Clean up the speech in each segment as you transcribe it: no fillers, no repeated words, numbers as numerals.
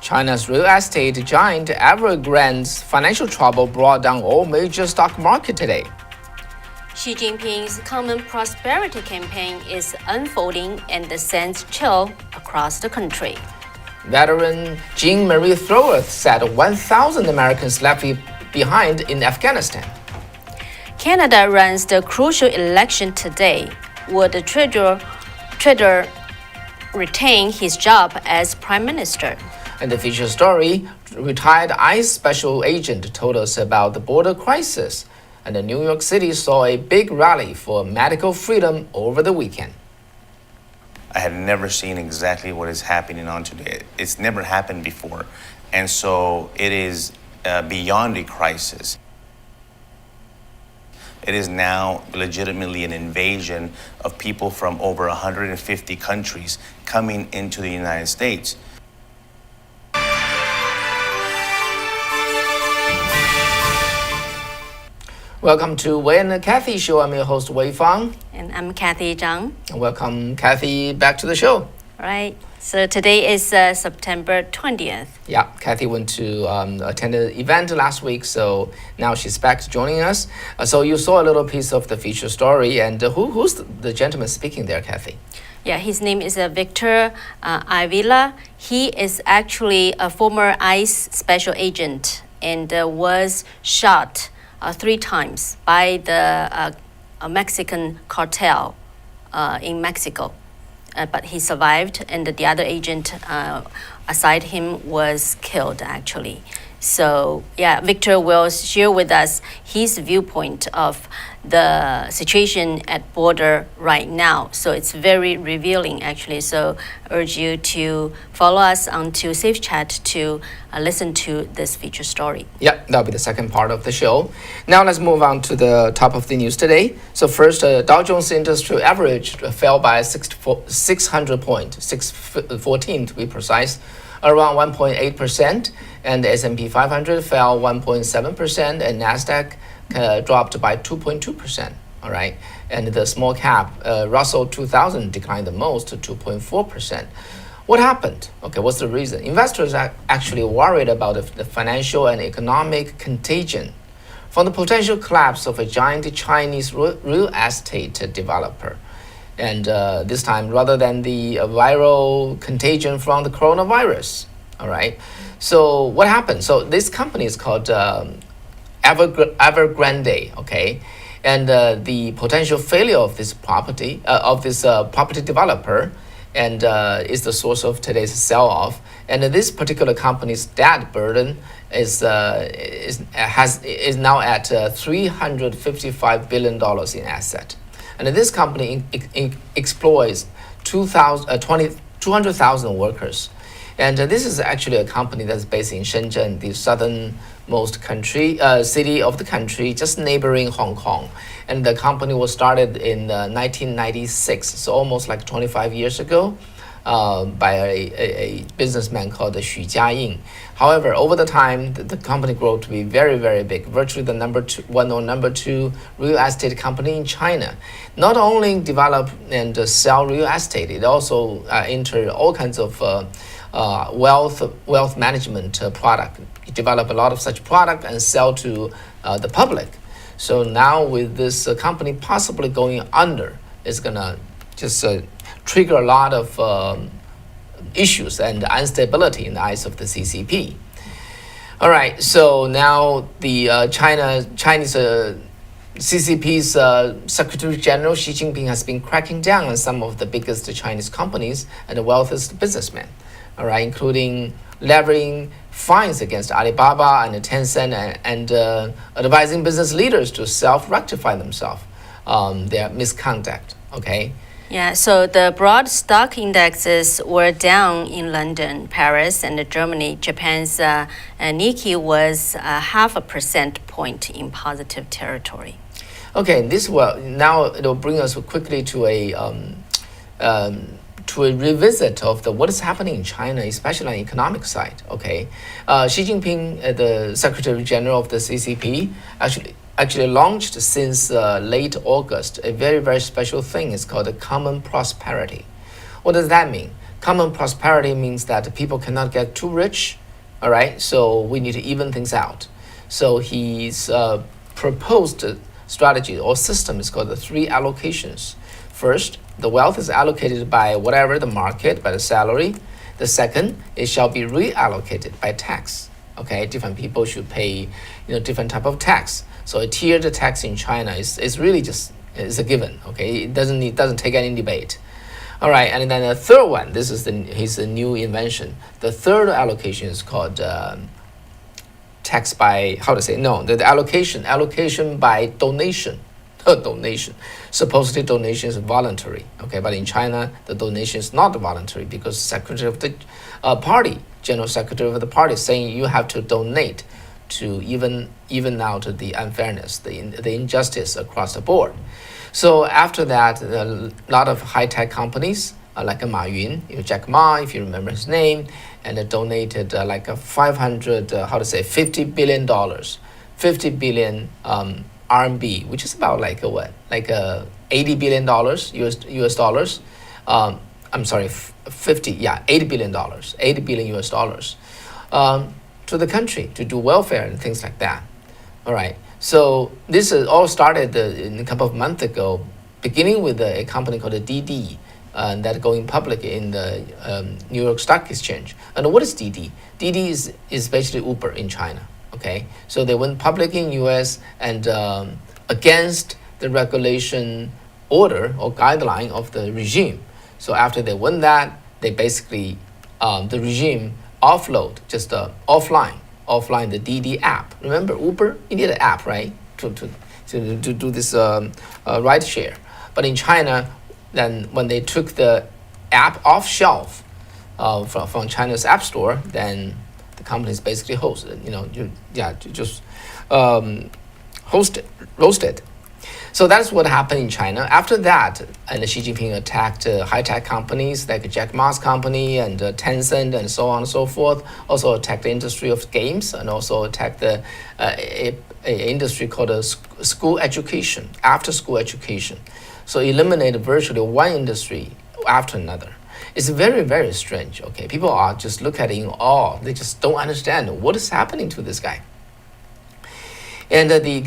China's real estate giant Evergrande's financial trouble brought down all major stock market today. Xi Jinping's Common Prosperity campaign is unfolding and sends chill across the country. Veteran Jean-Marie Throworth said 1,000 Americans left behind in Afghanistan. Canada runs the crucial election today. Would Trudeau retain his job as Prime Minister? And the feature story, retired ICE special agent told us about the border crisis. And New York City saw a big rally for medical freedom over the weekend. I had never seen exactly what is happening on today. It's never happened before. And so it is beyond a crisis. It is now legitimately an invasion of people from over 150 countries coming into the United States. Welcome to Wei and Kathy Show. I'm your host, Wei Fang. And I'm Kathy Zhang. Welcome, Kathy, back to the show. All right. So today is September 20th. Yeah, Kathy went to attend an event last week, so now she's back joining us. So you saw a little piece of the feature story, and who's the gentleman speaking there, Kathy? Yeah, his name is Victor Avila. He is actually a former ICE special agent and was shot 3 times by the Mexican cartel in Mexico. But he survived, and the other agent aside him was killed, actually. So, yeah, Victor will share with us his viewpoint of the situation at border right now. So it's very revealing, actually. So I urge you to follow us onto Safe Chat to listen to this feature story. Yeah, that'll be the second part of the show. Now let's move on to the top of the news today. So first, Dow Jones Industrial Average fell by 600 points, 614 to be precise, around 1.8%, and the S&P 500 fell 1.7%, and NASDAQ dropped by 2.2%, all right? And the small cap Russell 2000 declined the most to 2.4%. What happened? Okay, what's the reason? Investors are actually worried about the financial and economic contagion from the potential collapse of a giant Chinese real estate developer. And this time, rather than the viral contagion from the coronavirus, all right? So what happened? So this company is called Evergrande, okay? And the potential failure of this property, property developer, and is the source of today's sell-off. And this particular company's debt burden is now at $355 billion in asset. And this company employs 200,000 workers. And this is actually a company that's based in Shenzhen, the southernmost city of the country, just neighboring Hong Kong. And the company was started in 1996, so almost like 25 years ago, by a businessman called Xu Jiaying. However, over the time, the company grew to be very, very big, virtually the number 2 real estate company in China. Not only develop and sell real estate, it also enter all kinds of wealth management product. It develop a lot of such product and sell to the public. So now with this company possibly going under, it's gonna just trigger a lot of issues and instability in the eyes of the CCP. All right, so now the Chinese CCP's Secretary General Xi Jinping has been cracking down on some of the biggest Chinese companies and the wealthiest businessmen, all right, including levying fines against Alibaba and Tencent and advising business leaders to self-rectify themselves, their misconduct, okay? Yeah, so the broad stock indexes were down in London, Paris, and Germany. Japan's Nikkei was 0.5% point in positive territory. Okay, now it will bring us quickly to a revisit of what is happening in China, especially on the economic side. Okay, Xi Jinping, the Secretary General of the CCP, actually launched since late August a very, very special thing. It's called the Common Prosperity. What does that mean? Common prosperity means that people cannot get too rich, all right? So we need to even things out. So his proposed strategy or system is called the three allocations. First, the wealth is allocated by whatever the market, by the salary. The second, it shall be reallocated by tax. Okay, different people should pay, different type of tax. So a tiered tax in China is really just is a given. Okay, it doesn't take any debate. All right, and then the third one, this is his new invention. The third allocation is called tax by the allocation by donation. Donation. Supposedly donation is voluntary. Okay, but in China the donation is not voluntary because secretary of the party, general secretary of the party, saying you have to donate to even out the unfairness, the injustice across the board. So after that, a lot of high-tech companies like Ma Yun, Jack Ma, if you remember his name, and donated like a $50 billion, 50 billion RMB, which is about like $80 billion US dollars. I'm sorry, 80 billion dollars, 80 billion US dollars to the country to do welfare and things like that. All right. So this all started in a couple of months ago, beginning with a company called DD that going public in the New York Stock Exchange. And what is DD? DD is basically Uber in China. Okay, so they went public in U.S. and against the regulation order or guideline of the regime. So after they won that, they basically the regime offload offline the DD app. Remember Uber? You need an app, right, to do this ride share. But in China, then when they took the app off shelf from China's app store, then the companies basically roasted. So that's what happened in China. After that, and Xi Jinping attacked high-tech companies like Jack Ma's company and Tencent and so on and so forth. Also attacked the industry of games and also attacked the a industry called school education, after-school education. So eliminated virtually one industry after another. It's very, very strange. Okay, people are just look at it in awe. They just don't understand what is happening to this guy. And the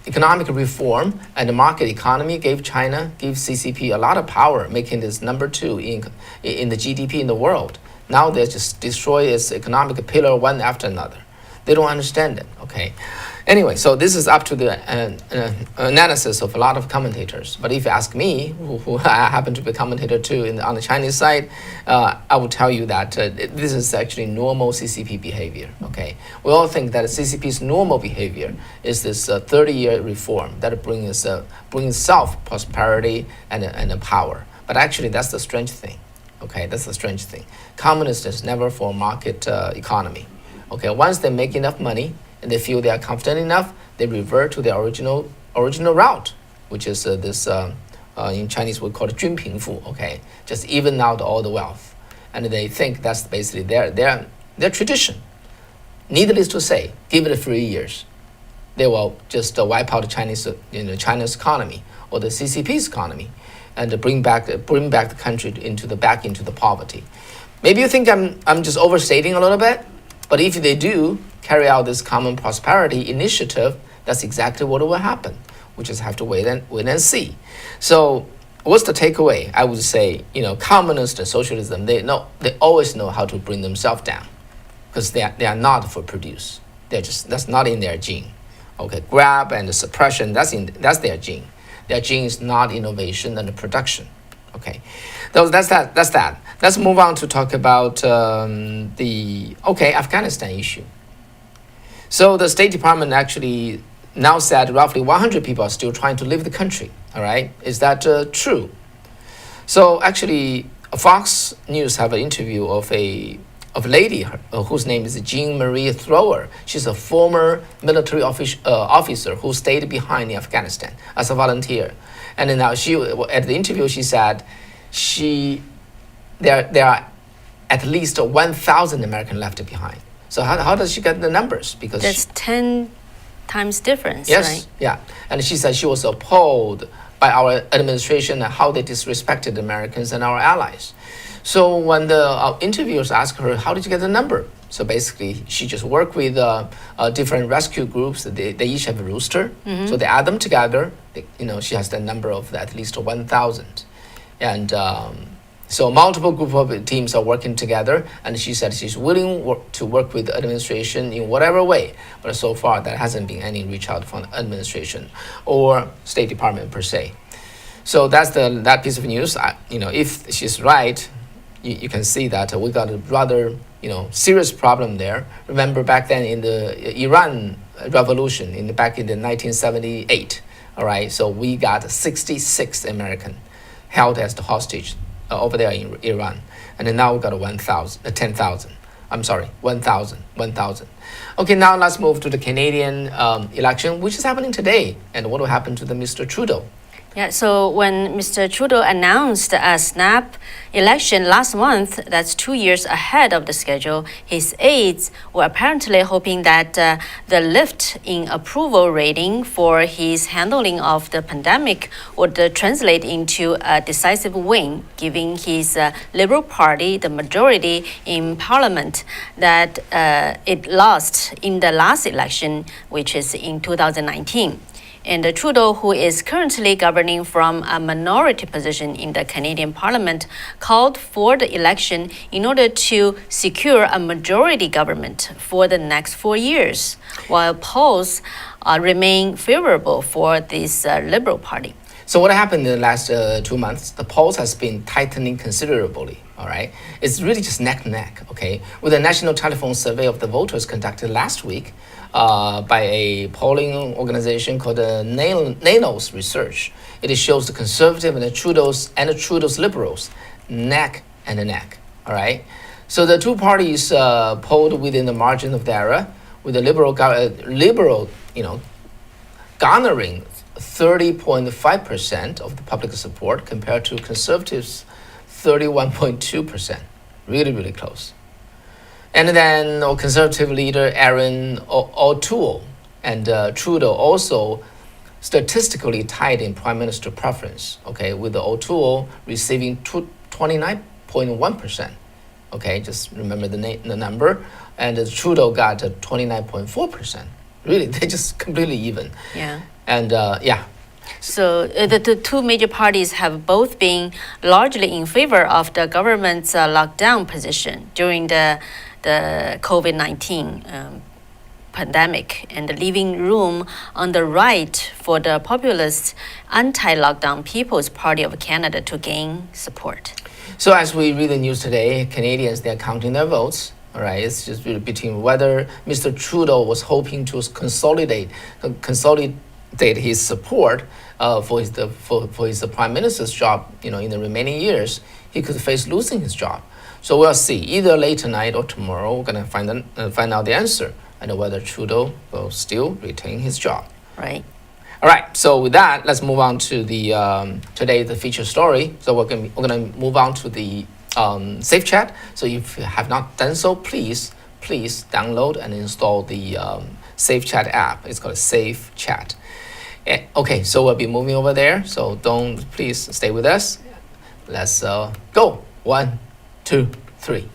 economic reform and the market economy gave CCP a lot of power, making this number 2 in the GDP in the world. Now they just destroy its economic pillar one after another. They don't understand it. Okay. Anyway, so this is up to the analysis of a lot of commentators. But if you ask me, who I happen to be a commentator too on the Chinese side, I will tell you that this is actually normal CCP behavior. Okay, we all think that CCP's normal behavior is this 30-year reform that brings self-prosperity and power. But actually, that's the strange thing. Okay, that's the strange thing. Communists is never for market economy. Okay, once they make enough money and they feel they are confident enough, they revert to their original route, which is in Chinese we call it 均贫富. Okay, just even out all the wealth, and they think that's basically their tradition. Needless to say, give it 3 years, they will just wipe out China's economy or the CCP's economy, and bring back the country back into the poverty. Maybe you think I'm just overstating a little bit. But if they do carry out this common prosperity initiative, that's exactly what will happen. We just have to wait and see. So what's the takeaway? I would say, communists and socialism, they always know how to bring themselves down because they are not for produce. That's not in their gene. Okay, grab and suppression, that's their gene. Their gene is not innovation and production. Okay, that's that. Let's move on to talk about the Afghanistan issue. So the State Department actually now said roughly 100 people are still trying to leave the country. All right, is that true? So actually, Fox News have an interview of a lady whose name is Jean Marie Thrower. She's a former military officer who stayed behind in Afghanistan as a volunteer. And then now at the interview, she said there are at least 1,000 Americans left behind. So how does she get the numbers? Because that's 10 times difference, yes, right? Yeah. And she said she was appalled by our administration and how they disrespected Americans and our allies. So when the interviewers asked her, how did you get the number? So basically, she just worked with different rescue groups. They each have a rooster. So they add them together. She has the number of at least 1,000. And so multiple group of teams are working together. And she said she's willing to work with the administration in whatever way. But so far, there hasn't been any reach out from the administration or State Department per se. So that's that piece of news. If she's right, you can see that we got a rather serious problem there. Remember back then in the Iran revolution back in the 1978, all right, so we got 66 American held as the hostage over there in Iran, and then now we got 10,000. I'm sorry, 1,000. Okay, now let's move to the Canadian election, which is happening today, and what will happen to the Mr. Trudeau? Yeah, so when Mr. Trudeau announced a snap election last month, that's 2 years ahead of the schedule, his aides were apparently hoping that the lift in approval rating for his handling of the pandemic would translate into a decisive win, giving his Liberal Party the majority in Parliament that it lost in the last election, which is in 2019. And Trudeau, who is currently governing from a minority position in the Canadian Parliament, called for the election in order to secure a majority government for the next 4 years, while polls remain favorable for this Liberal Party. So what happened in the last 2 months? The polls has been tightening considerably, all right? It's really just neck to neck, okay? With a national telephone survey of the voters conducted last week, by a polling organization called Nanos Research. It shows the Conservative and the Trudeau's Liberals neck and neck. All right. So the two parties polled within the margin of error, with the Liberal, garnering 30.5% of the public support compared to Conservatives' 31.2%. Really, really close. And then Conservative leader Aaron O'Toole and Trudeau also statistically tied in Prime Minister preference, okay, with the O'Toole receiving 29.1%. Okay, just remember the number. And Trudeau got 29.4%. Really, they just completely even. Yeah. And So the two major parties have both been largely in favor of the government's lockdown position during the COVID-19 pandemic, and leaving room on the right for the populist anti-lockdown People's Party of Canada to gain support. So as we read the news today, Canadians, they're counting their votes. All right, it's just really between whether Mr. Trudeau was hoping to consolidate his support for his prime minister's job, in the remaining years. He could face losing his job. So we'll see. Either late tonight or tomorrow, we're going to find out the answer and whether Trudeau will still retain his job. Right. All right. So with that, let's move on to the the feature story. So we're going to move on to the Safe Chat. So if you have not done so, please download and install the Safe Chat app. It's called Safe Chat. Okay. So we'll be moving over there. So please stay with us. Let's go. 1, 2, 3.